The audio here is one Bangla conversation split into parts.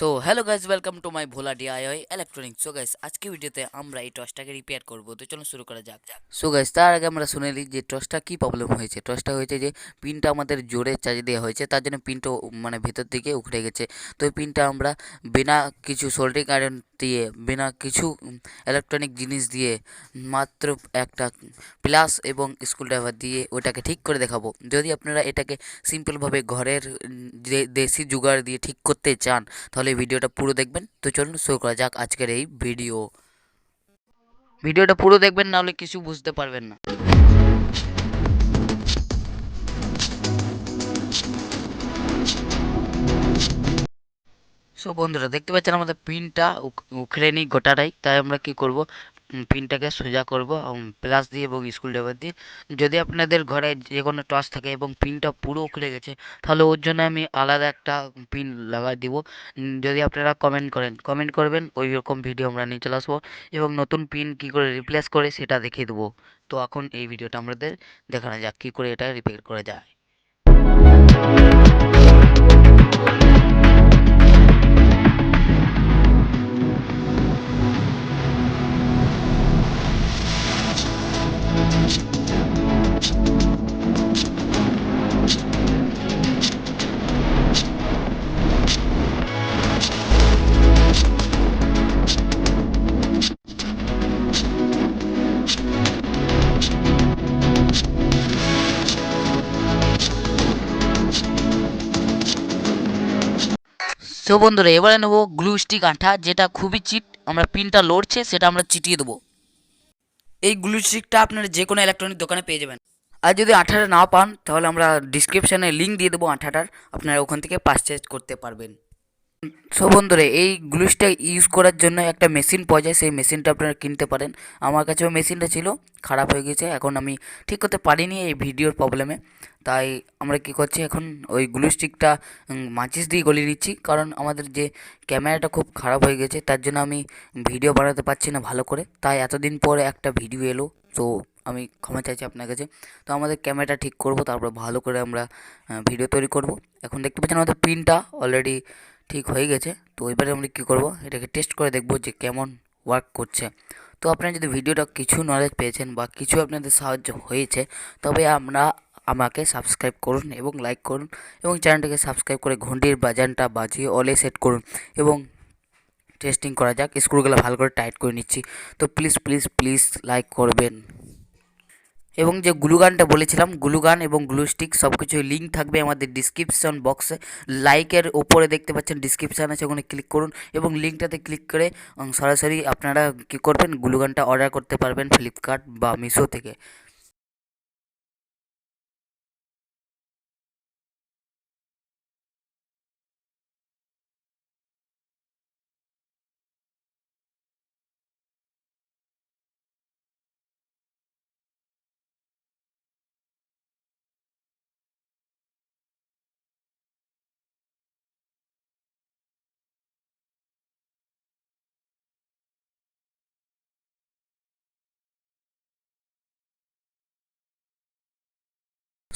So hello guys, welcome to my Bhola DIY electronics. So guys, আজকে ভিডিওতে আমরা এই টর্চটাকে রিপেয়ার করব। তো চলুন শুরু করা যাক। সো গাইস, তার আগে আমরা শুনে নিই যে টর্চটা কি প্রবলেম হয়েছে। টর্চটা হয়েছে যে পিনটা আমাদের জোরে চার্জ দেওয়া হয়েছে, তার জন্য পিনটা মানে ভেতর দিকে উখড়ে গেছে। তো এই পিনটা আমরা বিনা কিছু সোল্ডারিং আয়রন দিয়ে, বিনা কিছু ইলেকট্রনিক জিনিস দিয়ে, মাত্র একটা প্লাস এবং স্ক্রুড্রাইভার দিয়ে ওটাকে ঠিক করে দেখাবো। যদি আপনারা এটাকে সিম্পলভাবে ঘরের দেশি জুগাড় দিয়ে ঠিক করতে চান, তাহলে ভিডিওটা পুরো দেখবেন। তো চলুন শুরু করা যাক আজকের এই ভিডিওটা পুরো দেখবেন, না হলে কিছু বুঝতে পারবেন না। সো বন্ধুরা, দেখতে পাচ্ছেন আমাদের পিনটা উখড়ে নি গোটাটাই। তাই আমরা কি করব, পিনটাকে সোজা করব প্লাস দিয়ে এবং স্ক্রুড্রাইভার দিয়ে। যদি আপনাদের ঘরে যে কোনো টর্চ থাকে এবং পিনটা পুরো উখড়ে গেছে, তাহলে ওর জন্য আমি আলাদা একটা পিন লাগাই দিব। যদি আপনারা কমেন্ট করবেন, ওই রকম ভিডিও আমরা নিয়ে চলে আসবো এবং নতুন পিন কি করে রিপ্লেস করে সেটা দেখিয়ে দেবো। তো এখন এই ভিডিওটা আমাদের দেখানো যাক কী করে এটা রিপেয়ার করা যায়। সো বন্ধুরা, এবারে নেবো গ্লু স্টিক আঠা, যেটা খুবই চিট। আমরা পিনটা লড়ছে সেটা আমরা চিটিয়ে দেবো। এই গ্লু স্টিকটা আপনারা যে কোনো ইলেকট্রনিক দোকানে পেয়ে যাবেন। আর যদি আঠাটা না পান, তাহলে আমরা ডিসক্রিপশানে লিঙ্ক দিয়ে দেবো আঠাটার, আপনারা ওখান থেকে পারচেজ করতে পারবেন। সো বন্ধুরা, এই গ্লুসটা ইউজ করার জন্য একটা মেশিন পাওয়া যায়, সেই মেশিনটা আপনারা কিনতে পারেন। আমার কাছেও মেশিনটা ছিল, খারাপ হয়ে গেছে, এখন আমি ঠিক করতে পারিনি এই ভিডিওর প্রবলেমে। তাই আমরা কি করছি, এখন ওই গ্লু স্টিকটা মাচিস দিয়ে গলিয়ে নিচ্ছি, কারণ আমাদের যে ক্যামেরাটা খুব খারাপ হয়ে গেছে, তার জন্য আমি ভিডিও বানাতে পারছি না ভালো করে। তাই এতদিন পরে একটা ভিডিও এলো, তো আমি ক্ষমা চাইছি আপনার কাছে। তো আমাদের ক্যামেরাটা ঠিক করব, তারপর ভালো করে আমরা ভিডিও তৈরি করব। এখন দেখতে পাচ্ছেন আমাদের পিনটা অলরেডি ঠিক হয়ে গেছে। তো এবারে আমরা কী করব, এটাকে টেস্ট করে দেখব যে কেমন ওয়ার্ক করছে। তো আপনারা যদি ভিডিওটা কিছু নলেজ পেয়েছেন বা কিছু আপনাদের সাহায্য হয়েছে, তবে আমাকে সাবস্ক্রাইব করুন এবং লাইক করুন, এবং চ্যানেলটাকে সাবস্ক্রাইব করে ঘন্টির বাজানটা বাজিয়ে অলে সেট করুন। এবং টেস্টিং করা যাক, স্ক্রুগুলো ভালো করে টাইট করে নিচ্ছি। তো প্লিজ প্লিজ প্লিজ লাইক করবেন। এবং যে গ্লুগানটা বলেছিলাম, গ্লুগান এবং গ্লু স্টিক সব কিছুই লিঙ্ক থাকবে আমাদের ডিসক্রিপশন বক্সে। লাইকের ওপরে দেখতে পাচ্ছেন ডিসক্রিপশান আছে, ওখানে ক্লিক করুন এবং লিঙ্কটাতে ক্লিক করে সরাসরি আপনারা কী করবেন, গ্লুগানটা অর্ডার করতে পারবেন ফ্লিপকার্ট বা মিশো থেকে।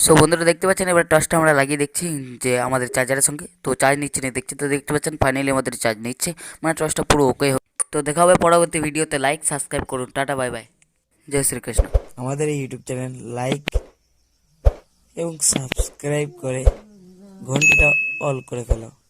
সো বন্ধুরা, দেখতে পাচ্ছেন এবার টর্চটা আমরা লাগিয়ে দেখছি যে আমাদের চার্জারের সঙ্গে তো চার্জ নিচ্ছে না দেখছি। তো দেখতে পাচ্ছেন ফাইনালি আমাদের চার্জ নিচ্ছে, মানে টর্চটা পুরো ওকে। তো দেখা হবে পরবর্তী ভিডিওতে। লাইক সাবস্ক্রাইব করুন। টাটা, বাই বাই, জয় শ্রীকৃষ্ণ। আমাদের এই ইউটিউব চ্যানেল লাইক এবং সাবস্ক্রাইব করে ঘন্টিটা অল করে ফেলো।